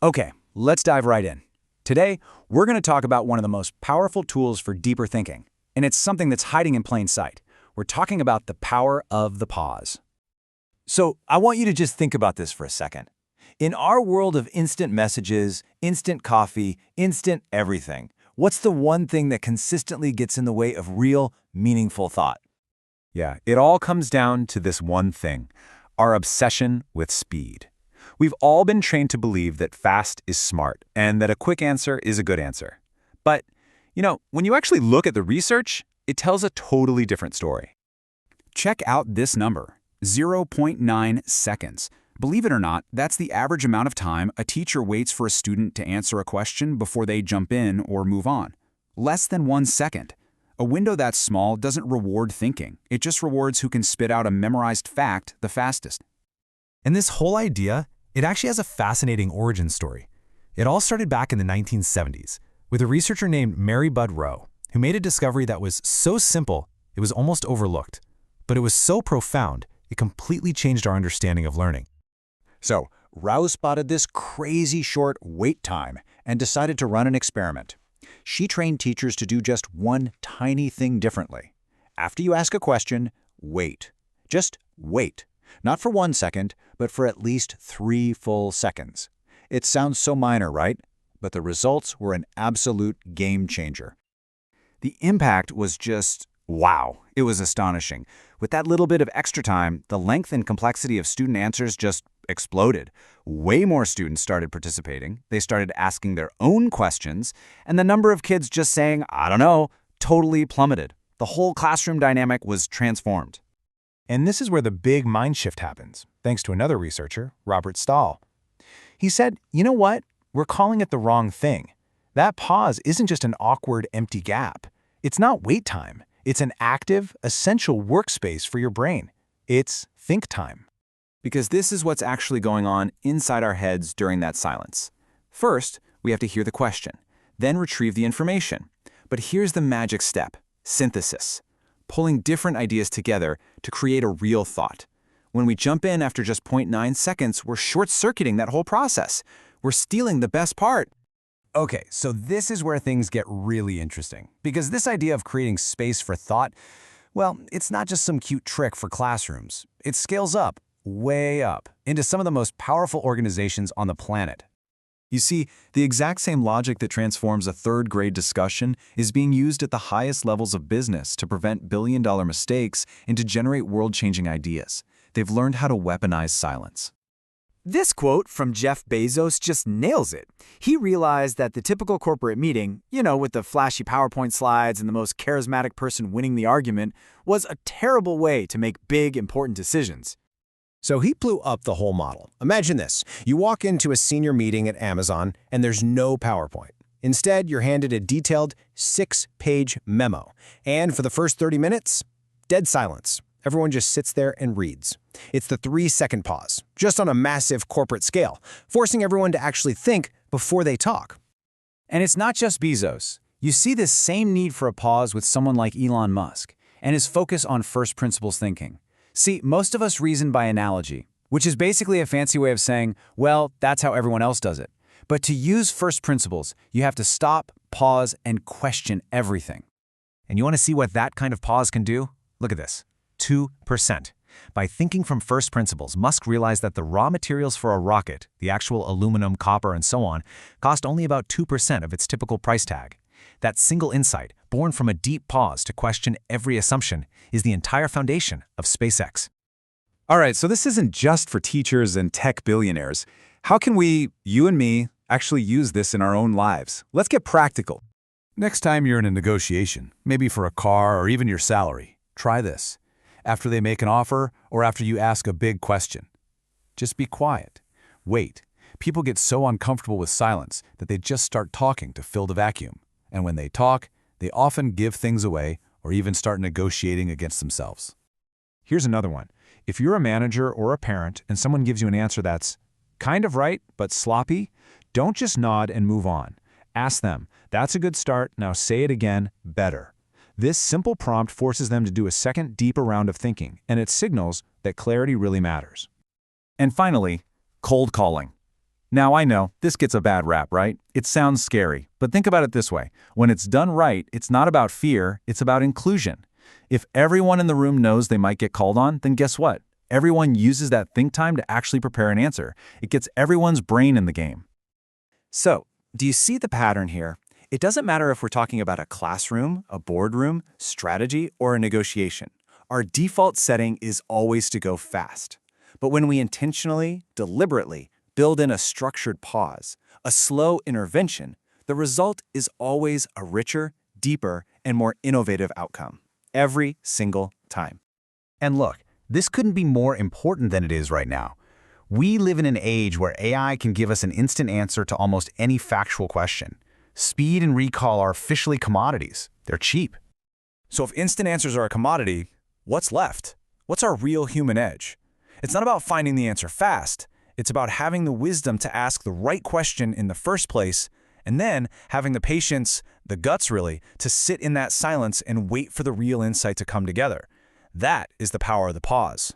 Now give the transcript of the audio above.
Okay, let's dive right in. Today, we're going to talk about one of the most powerful tools for deeper thinking, and it's something that's hiding in plain sight. We're talking about the power of the pause. So, I want you to just think about this for a second. In our world of instant messages, instant coffee, instant everything, what's the one thing that consistently gets in the way of real, meaningful thought? Yeah, it all comes down to this one thing: our obsession with speed. We've all been trained to believe that fast is smart and that a quick answer is a good answer. But, when you actually look at the research, it tells a totally different story. Check out this number, 0.9 seconds. Believe it or not, that's the average amount of time a teacher waits for a student to answer a question before they jump in or move on. Less than 1 second. A window that small doesn't reward thinking. It just rewards who can spit out a memorized fact the fastest. And this whole idea, it actually has a fascinating origin story. It all started back in the 1970s with a researcher named Mary Budd Rowe, who made a discovery that was so simple it was almost overlooked. But it was so profound, it completely changed our understanding of learning. So, Rowe spotted this crazy short wait time and decided to run an experiment. She trained teachers to do just one tiny thing differently. After you ask a question, wait. Just wait. Not for 1 second, but for at least 3 full seconds. It sounds so minor, right? But the results were an absolute game changer. The impact was just wow. It was astonishing. With that little bit of extra time, the length and complexity of student answers just exploded. Way more students started participating. They started asking their own questions, and the number of kids just saying, "I don't know," totally plummeted. The whole classroom dynamic was transformed. And this is where the big mind shift happens, thanks to another researcher, Robert Stahl. He said, you know what? We're calling it the wrong thing. That pause isn't just an awkward, empty gap. It's not wait time. It's an active, essential workspace for your brain. It's think time. Because this is what's actually going on inside our heads during that silence. First, we have to hear the question, then retrieve the information. But here's the magic step: synthesis. Pulling different ideas together to create a real thought. When we jump in after just 0.9 seconds, we're short-circuiting that whole process. We're stealing the best part. Okay, so this is where things get really interesting. Because this idea of creating space for thought, well, it's not just some cute trick for classrooms. It scales up, way up, into some of the most powerful organizations on the planet. You see, the exact same logic that transforms a third-grade discussion is being used at the highest levels of business to prevent billion-dollar mistakes and to generate world-changing ideas. They've learned how to weaponize silence. This quote from Jeff Bezos just nails it. He realized that the typical corporate meeting, with the flashy PowerPoint slides and the most charismatic person winning the argument, was a terrible way to make big, important decisions. So he blew up the whole model. Imagine this. You walk into a senior meeting at Amazon and there's no PowerPoint. Instead, you're handed a detailed 6-page memo. And for the first 30 minutes, dead silence. Everyone just sits there and reads. It's the 3-second pause, just on a massive corporate scale, forcing everyone to actually think before they talk. And it's not just Bezos. You see this same need for a pause with someone like Elon Musk and his focus on first principles thinking. See, most of us reason by analogy, which is basically a fancy way of saying, well, that's how everyone else does it. But to use first principles, you have to stop, pause, and question everything. And you want to see what that kind of pause can do? Look at this. 2%. By thinking from first principles, Musk realized that the raw materials for a rocket, the actual aluminum, copper, and so on, cost only about 2% of its typical price tag. That single insight, born from a deep pause to question every assumption, is the entire foundation of SpaceX. All right, so this isn't just for teachers and tech billionaires. How can we, you and me, actually use this in our own lives? Let's get practical. Next time you're in a negotiation, maybe for a car or even your salary, try this. After they make an offer or after you ask a big question, just be quiet. Wait. People get so uncomfortable with silence that they just start talking to fill the vacuum. And when they talk, they often give things away or even start negotiating against themselves. Here's another one. If you're a manager or a parent and someone gives you an answer that's kind of right but sloppy, don't just nod and move on. Ask them, "That's a good start, now say it again, better." This simple prompt forces them to do a second, deeper round of thinking, and it signals that clarity really matters. And finally, cold calling. Now I know, this gets a bad rap, right? It sounds scary, but think about it this way. When it's done right, it's not about fear, it's about inclusion. If everyone in the room knows they might get called on, then guess what? Everyone uses that think time to actually prepare an answer. It gets everyone's brain in the game. So, do you see the pattern here? It doesn't matter if we're talking about a classroom, a boardroom, strategy, or a negotiation. Our default setting is always to go fast. But when we intentionally, deliberately, build in a structured pause, a slow intervention, the result is always a richer, deeper, and more innovative outcome. Every single time. And look, this couldn't be more important than it is right now. We live in an age where AI can give us an instant answer to almost any factual question. Speed and recall are officially commodities. They're cheap. So if instant answers are a commodity, what's left? What's our real human edge? It's not about finding the answer fast. It's about having the wisdom to ask the right question in the first place, and then having the patience, the guts really, to sit in that silence and wait for the real insight to come together. That is the power of the pause.